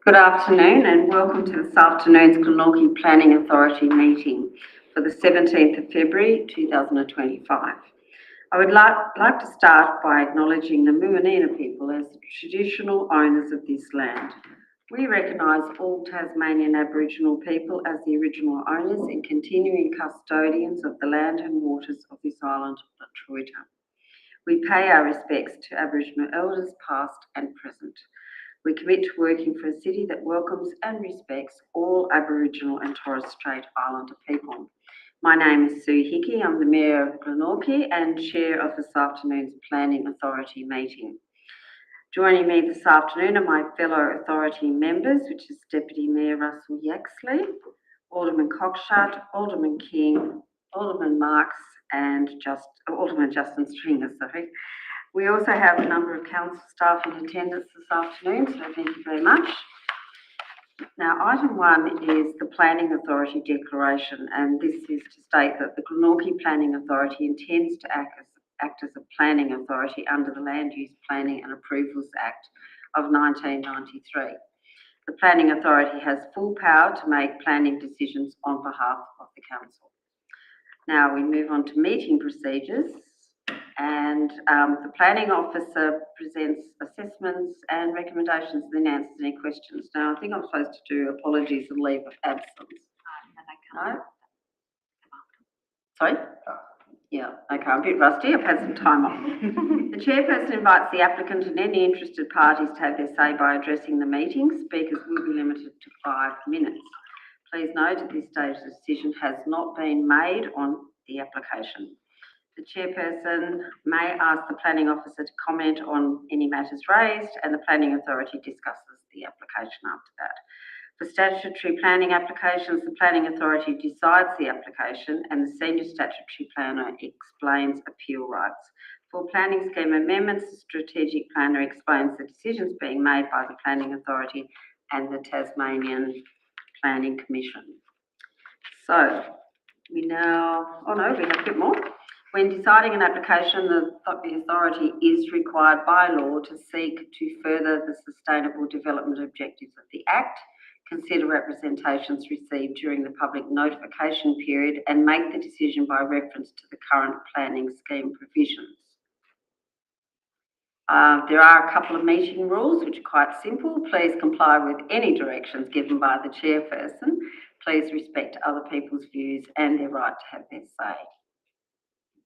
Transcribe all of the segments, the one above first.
Good afternoon and welcome to this afternoon's Glenorchy Planning Authority meeting for the 17th of February 2025. I would like to start by acknowledging the Muanina people as the traditional owners of this land. We recognise all Tasmanian Aboriginal people as the original owners and continuing custodians of the land and waters of this island of Troita. We pay our respects to Aboriginal elders past and present. We commit to working for a city that welcomes and respects all Aboriginal and Torres Strait Islander people. My name is Sue Hickey. I'm the Mayor of Glenorchy and Chair of this afternoon's Planning Authority meeting. Joining me this afternoon are my fellow authority members, which is Deputy Mayor Russell Yaxley, Alderman Cockshott, Alderman King, Alderman Marks and Alderman Justin Stringer, We also have a number of council staff in attendance this afternoon, so thank you very much. Now, item 1 is the Planning Authority Declaration, and this is to state that the Glenorchy Planning Authority intends to act as a planning authority under the Land Use Planning and Approvals Act of 1993. The Planning Authority has full power to make planning decisions on behalf of the council. Now we move on to meeting procedures. And the planning officer presents assessments and recommendations and then answers any questions. Now, I think I'm supposed to do apologies and leave of absence. No? Sorry? Yeah, okay, I'm a bit rusty. I've had some time off. The chairperson invites the applicant and any interested parties to have their say by addressing the meeting. Speakers will be limited to 5 minutes. Please note at this stage the decision has not been made on the application. The chairperson may ask the planning officer to comment on any matters raised and the planning authority discusses the application after that. For statutory planning applications, the planning authority decides the application and the senior statutory planner explains appeal rights. For planning scheme amendments, the strategic planner explains the decisions being made by the planning authority and the Tasmanian Planning Commission. So we have a bit more. When deciding an application, the authority is required by law to seek to further the sustainable development objectives of the Act, consider representations received during the public notification period and make the decision by reference to the current planning scheme provisions. There are a couple of meeting rules which are quite simple. Please comply with any directions given by the chairperson. Please respect other people's views and their right to have their say.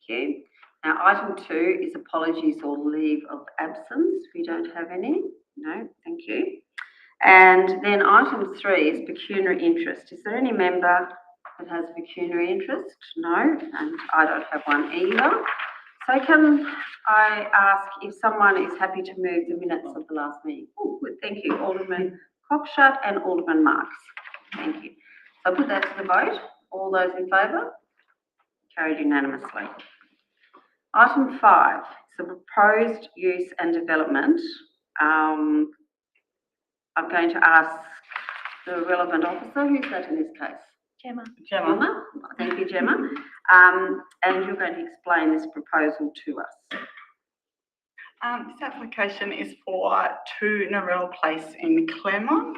Thank you. Now, item 2 is apologies or leave of absence. We don't have any. No, thank you. And then item 3 is pecuniary interest. Is there any member that has pecuniary interest? No, and I don't have one either. So can I ask if someone is happy to move the minutes of the last meeting? Oh, good, thank you. Alderman Cockshott and Alderman Marks. Thank you. So I'll put that to the vote. All those in favour? Carried unanimously. Item 5 is the proposed use and development. I'm going to ask the relevant officer. Who's that in this case? Gemma. Thank you, Gemma. And you're going to explain this proposal to us. This application is for 2 Narelle Place in Claremont.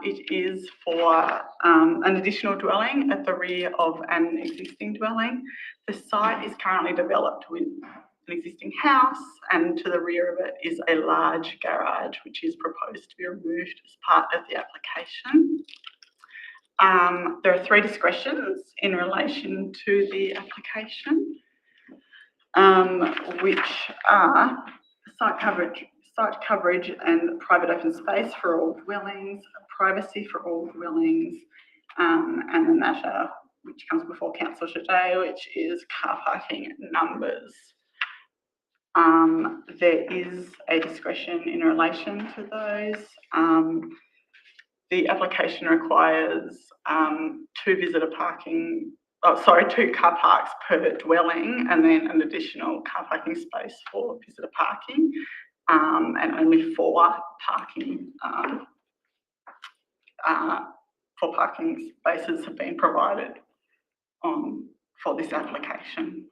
It is for an additional dwelling at the rear of an existing dwelling. The site is currently developed with an existing house, and to the rear of it is a large garage which is proposed to be removed as part of the application. There are 3 discretions in relation to the application, which are site coverage and private open space for all dwellings, privacy for all dwellings, and the matter which comes before council today, which is car parking numbers. There is a discretion in relation to those. The application requires 2 car parks per dwelling, and then an additional car parking space for visitor parking, and only 4 parking spaces have been provided for this application.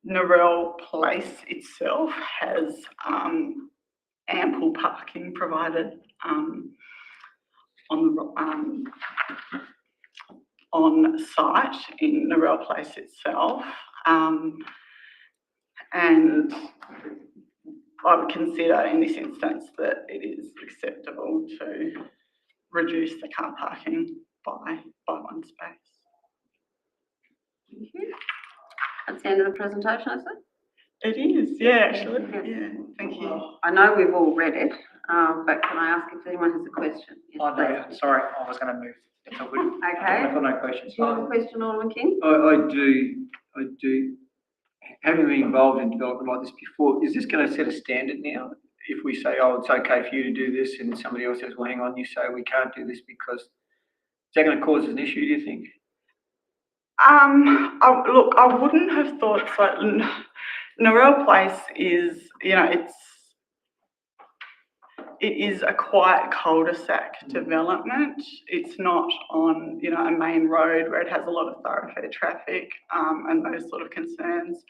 Narelle Place itself has ample parking provided on site in Narelle Place itself, and I would consider in this instance that it is acceptable to reduce the car parking by one space. Thank you. That's the end of the presentation, is it? It is, yeah, actually. Yeah, thank you. I know we've all read it, but can I ask if anyone has a question? Yes, Oh, no, sorry, I was going to move. It's all good. Okay. I've got no questions. Do you have a question, Alderman King? I do. Having been involved in development like this before, is this going to set a standard now? If we say, oh, it's okay for you to do this, and somebody else says, well, hang on, you say we can't do this because, is that going to cause an issue, do you think? Look, I wouldn't have thought so. Narelle Place is, it is a quiet cul-de-sac development. It's not on, a main road where it has a lot of thoroughfare traffic and those sort of concerns.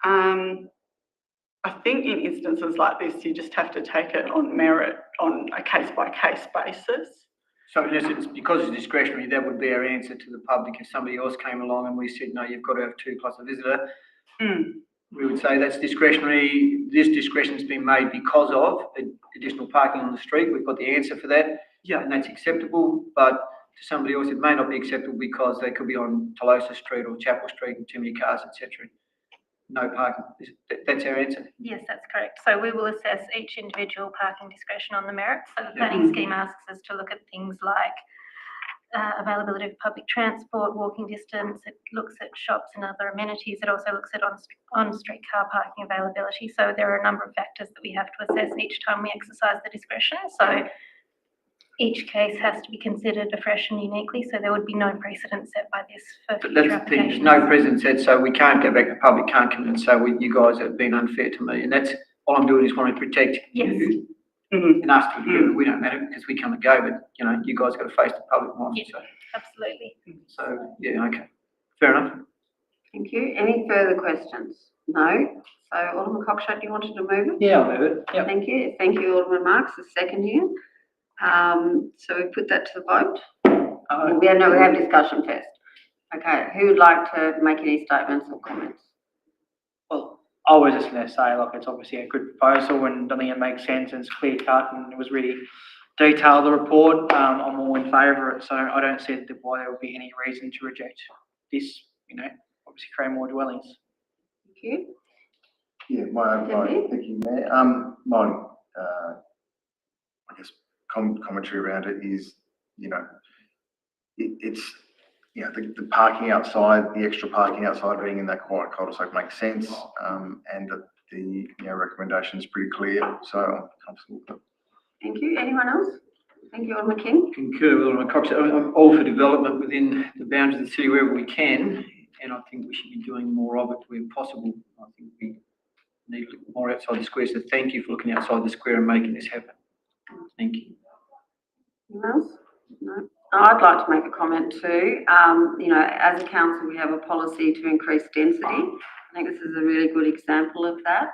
I think in instances like this, you just have to take it on merit on a case-by-case basis. So in essence, because it's discretionary, that would be our answer to the public. If somebody else came along and we said, no, you've got to have 2 plus a visitor, we would say that's discretionary. This discretion's been made because of additional parking on the street. We've got the answer for that, and that's acceptable. But to somebody else, it may not be acceptable because they could be on Tolosa Street or Chapel Street and too many cars, etc. No parking. That's our answer. Yes, that's correct. So we will assess each individual parking discretion on the merits. So the planning scheme asks us to look at things like availability of public transport, walking distance. It looks at shops and other amenities. It also looks at on-street car parking availability. So there are a number of factors that we have to assess each time we exercise the discretion. So each case has to be considered afresh and uniquely, so there would be no precedent set by this for But future that's the thing, there's applications. no precedent set, so we can't go back, the public can't come in and say, well, you guys have been unfair to me, and that's, all I'm doing is wanting to protect Yes. you and us together. We don't matter because we come and go, but, you guys got to face the public more. Yes. Absolutely. So, yeah, okay. Fair enough. Thank you. Any further questions? No. So Alderman Cockshott, you wanted to move it? Yeah, I'll move it. Yep. Thank you. Thank you, Alderman Marks, the second here. So we put that to the vote. We have discussion first. Okay, who would like to make any statements or comments? Well, I was just going to say, it's obviously a good proposal and I think it makes sense and it's clear cut and it was really detailed, the report. I'm all in favour of it, so I don't see why there would be any reason to reject this, obviously create more dwellings. Thank you. Yeah, thank you, Mayor. My, I guess, commentary around it is, it's, the parking outside, the extra parking outside being in that quiet cul-de-sac makes sense, and that the recommendation is pretty clear, so I'm comfortable with it. Thank you. Anyone else? Thank you, Alderman King. Concur with Alderman Cox. I'm all for development within the boundaries of the city wherever we can, and I think we should be doing more of it where possible. I think we need to look more outside the square, so thank you for looking outside the square and making this happen. Thank you. Anyone else? No. I'd like to make a comment too. As a council, we have a policy to increase density. I think this is a really good example of that.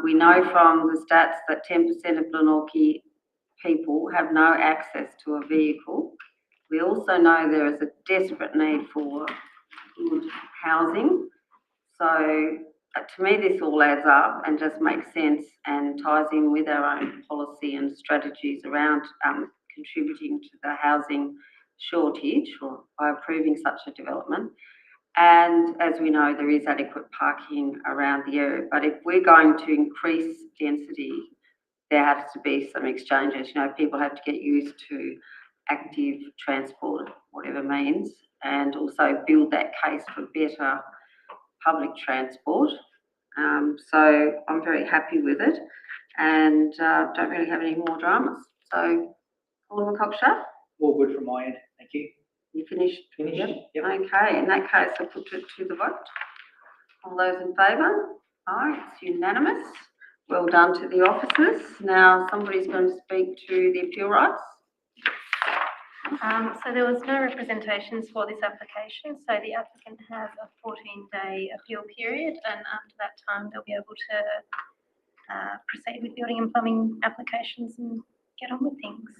We know from the stats that 10% of Glenorchy people have no access to a vehicle. We also know there is a desperate need for good housing. So to me, this all adds up and just makes sense and ties in with our own policy and strategies around contributing to the housing shortage or by approving such a development. And as we know, there is adequate parking around the area. But if we're going to increase density, there has to be some exchanges. People have to get used to active transport, whatever means, and also build that case for better public transport. So I'm very happy with it and don't really have any more dramas. So, Alderman Cockshott? All good from my end. Thank you. You finished? Finished? Yep. Okay, in that case, I'll put it to the vote. All those in favour? Aye, it's unanimous. Well done to the officers. Now, somebody's going to speak to the appeal rights. So there was no representations for this application, so the applicant has a 14-day appeal period, and after that time, they'll be able to proceed with building and plumbing applications and get on with things.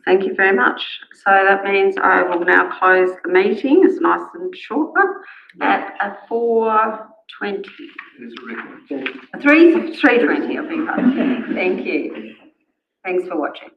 Thank you very much. So that means I will now close the meeting. It's a nice and short one at 4:20. There's a record. 3:20, I think. Thank you. Thanks for watching.